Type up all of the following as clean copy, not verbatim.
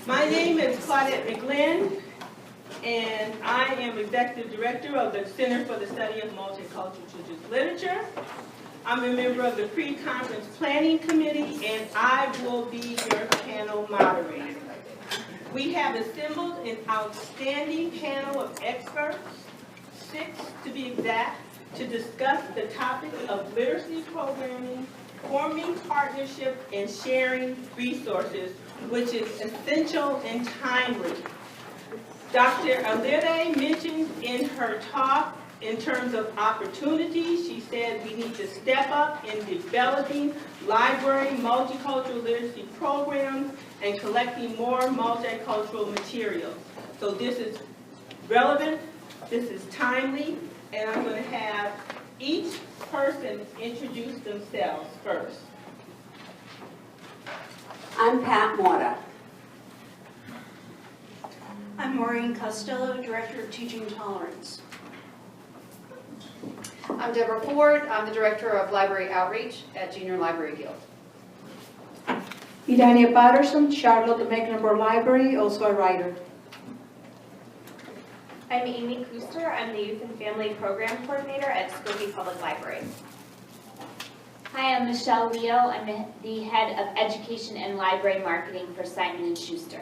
My name is Claudette McGlynn, and I am Executive Director of the Center for the Study of Multicultural Children's Literature. I'm a member of the Pre-Conference Planning Committee, and I will be your panel moderator. We have assembled an outstanding panel of experts, 6 to be exact, to discuss the topic of literacy programming, forming partnership, and sharing resources, which is essential and timely. Dr. Alire mentioned in her talk, in terms of opportunities, she said we need to step up in developing library multicultural literacy programs and collecting more multicultural materials. So this is relevant, this is timely, and I'm going to have each person introduce themselves first. I'm Pat Mora. I'm Maureen Costello, Director of Teaching Tolerance. I'm Deborah Ford. I'm the Director of Library Outreach at Junior Library Guild. Idania Patterson, Charlotte Mecklenburg Library, also a writer. I'm Amy Koester. I'm the Youth and Family Program Coordinator at Skokie Public Library. Hi, I'm Michelle Leo. I'm the Head of Education and Library Marketing for Simon & Schuster.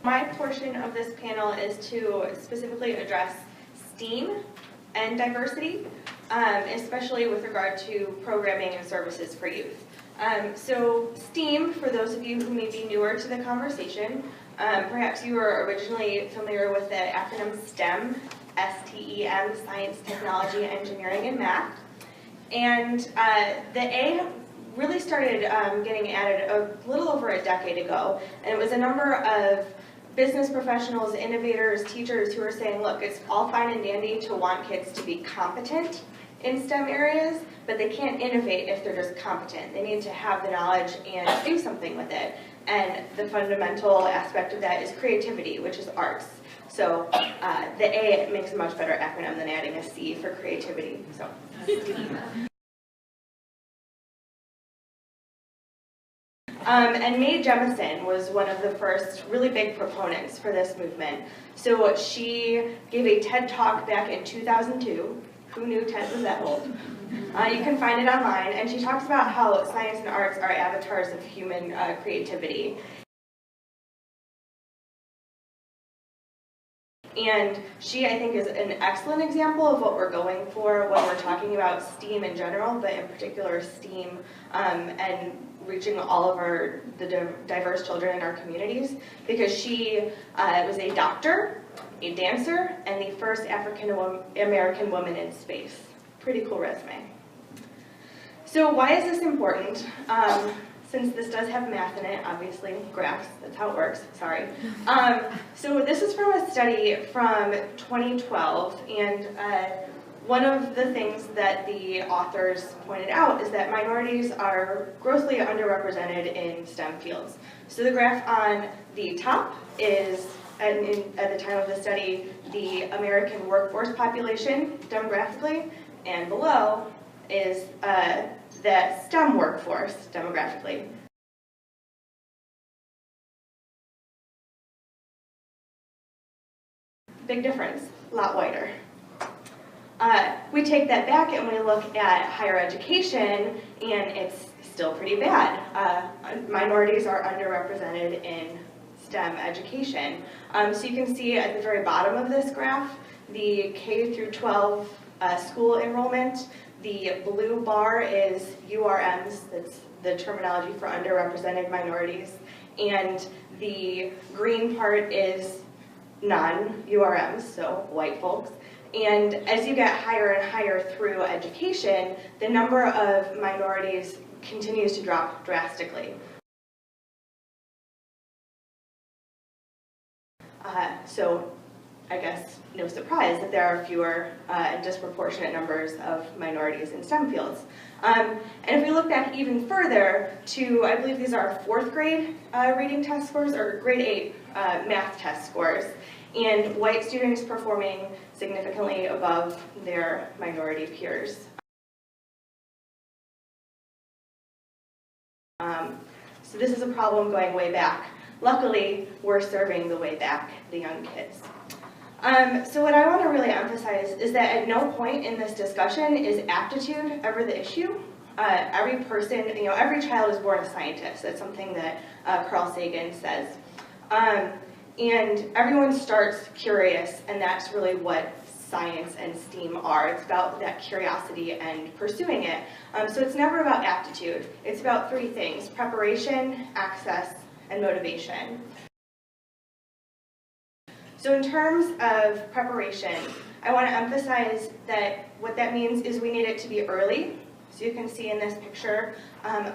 My portion of this panel is to specifically address STEAM and diversity, especially with regard to programming and services for youth. So STEAM, for those of you who may be newer to the conversation, perhaps you were originally familiar with the acronym STEM, S-T-E-M, Science, Technology, Engineering, and Math. And the A really started getting added a little over a decade ago, and it was a number of business professionals, innovators, teachers who were saying, look, it's all fine and dandy to want kids to be competent in STEM areas, but they can't innovate if they're just competent. They need to have the knowledge and do something with it. And the fundamental aspect of that is creativity, which is arts. So the A makes a much better acronym than adding a C for creativity. So. And Tessa Jemison was one of the first really big proponents for this movement. So she gave a TED Talk back in 2002. Who knew TED was that old? You can find it online, and she talks about how science and arts are avatars of human creativity. And she, I think, is an excellent example of what we're going for when we're talking about STEAM in general, but in particular STEAM and reaching all of the diverse children in our communities, because she was a doctor, a dancer, and the first African-American woman in space. Pretty cool resume. So why is this important? Since this does have math in it, obviously, graphs, that's how it works, sorry. So this is from a study from 2012, and one of the things that the authors pointed out is that minorities are grossly underrepresented in STEM fields. So the graph on the top is, at the time of the study, the American workforce population demographically, and below is the STEM workforce demographically. Big difference, a lot wider. We take that back and we look at higher education, and it's still pretty bad. Minorities are underrepresented in STEM education. So you can see at the very bottom of this graph, the K through 12 school enrollment. The blue bar is URMs, that's the terminology for underrepresented minorities, and the green part is non-URMs, so white folks. And as you get higher and higher through education, the number of minorities continues to drop drastically. So I guess no surprise that there are fewer and disproportionate numbers of minorities in STEM fields. And if we look back even further to, I believe these are 4th grade reading test scores, or grade 8 math test scores, and white students performing significantly above their minority peers. So this is a problem going way back. Luckily, we're serving the way back the young kids. So what I want to really emphasize is that at no point in this discussion is aptitude ever the issue. Every person, every child is born a scientist. That's something that Carl Sagan says. And everyone starts curious, and that's really what science and STEAM are. It's about that curiosity and pursuing it. So it's never about aptitude. It's about three things: preparation, access, and motivation. So in terms of preparation, I want to emphasize that what that means is we need it to be early. So you can see in this picture,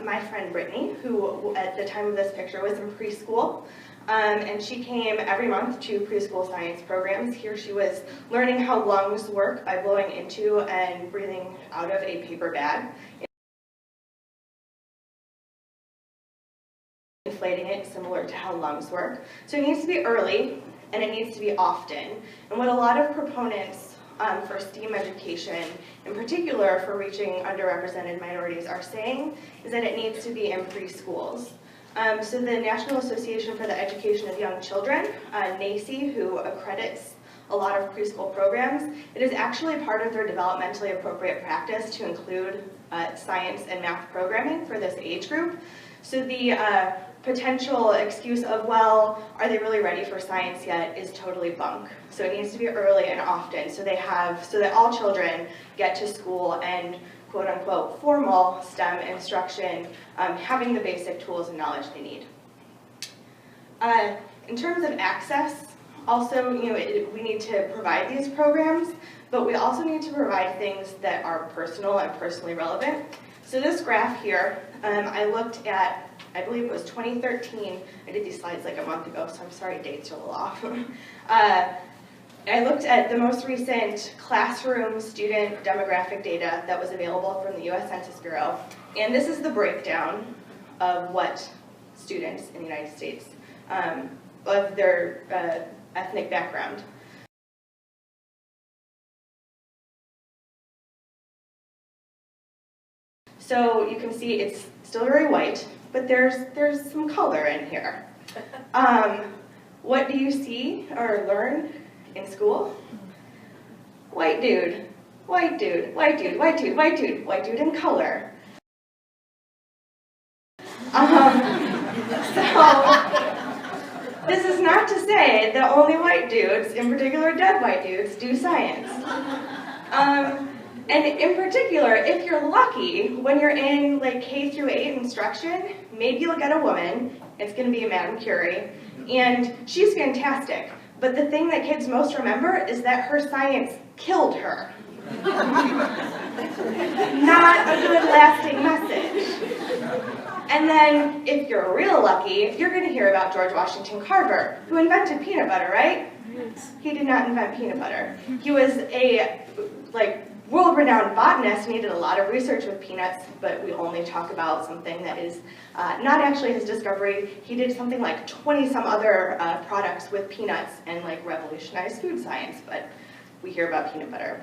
my friend Brittany, who at the time of this picture was in preschool, and she came every month to preschool science programs. Here she was learning how lungs work by blowing into and breathing out of a paper bag, inflating it similar to how lungs work. So it needs to be early, and it needs to be often. And what a lot of proponents for STEAM education, in particular for reaching underrepresented minorities, are saying is that it needs to be in preschools. So the National Association for the Education of Young Children, NACY, who accredits a lot of preschool programs, it is actually part of their developmentally appropriate practice to include science and math programming for this age group. So the potential excuse of, well, are they really ready for science yet, is totally bunk. So it needs to be early and often, so that all children get to school and quote-unquote formal STEM instruction, having the basic tools and knowledge they need. In terms of access, also, we need to provide these programs, but we also need to provide things that are personal and personally relevant. So this graph here, I looked at, I believe it was 2013. I did these slides like a month ago, so I'm sorry dates are a little off. I looked at the most recent classroom student demographic data that was available from the US Census Bureau. And this is the breakdown of what students in the United States, of their ethnic background. So you can see it's still very white, but there's some color in here. What do you see or learn in school? White dude, white dude, white dude, white dude, white dude, white dude in color. So this is not to say that only white dudes, in particular dead white dudes, do science. And in particular, if you're lucky, when you're in like K through 8 instruction, maybe you'll get a woman. It's going to be Madame Curie, and she's fantastic. But the thing that kids most remember is that her science killed her. Not a good lasting message. And then, if you're real lucky, you're going to hear about George Washington Carver, who invented peanut butter, right? He did not invent peanut butter. He was a world-renowned botanist, and he did a lot of research with peanuts, but we only talk about something that is not actually his discovery. He did something like 20-some other products with peanuts and revolutionized food science, but we hear about peanut butter.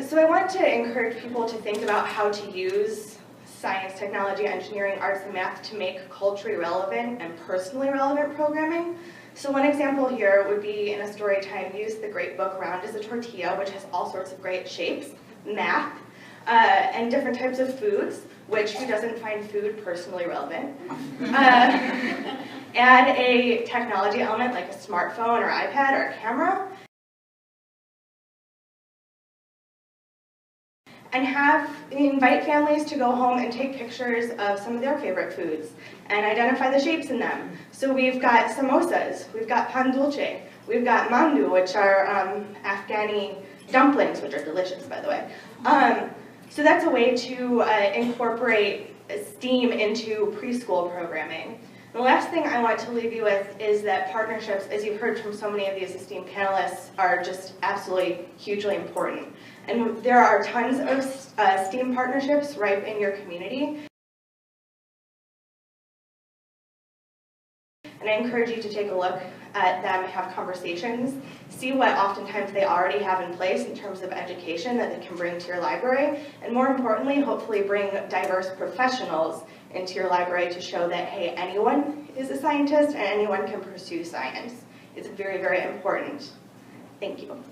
So I want to encourage people to think about how to use science, technology, engineering, arts, and math to make culturally relevant and personally relevant programming. So one example here would be in a story time, use the great book Round as a Tortilla, which has all sorts of great shapes, math, and different types of foods, which who doesn't find food personally relevant? Add a technology element like a smartphone or iPad or a camera, and invite families to go home and take pictures of some of their favorite foods and identify the shapes in them. So we've got samosas, we've got pan dulce, we've got mandu, which are Afghani dumplings, which are delicious, by the way. So that's a way to incorporate STEAM into preschool programming. The last thing I want to leave you with is that partnerships, as you've heard from so many of these esteemed panelists, are just absolutely hugely important. And there are tons of STEAM partnerships ripe in your community. And I encourage you to take a look at them, have conversations, see what oftentimes they already have in place in terms of education that they can bring to your library, and more importantly, hopefully bring diverse professionals into your library to show that, hey, anyone is a scientist and anyone can pursue science. It's very, very important. Thank you.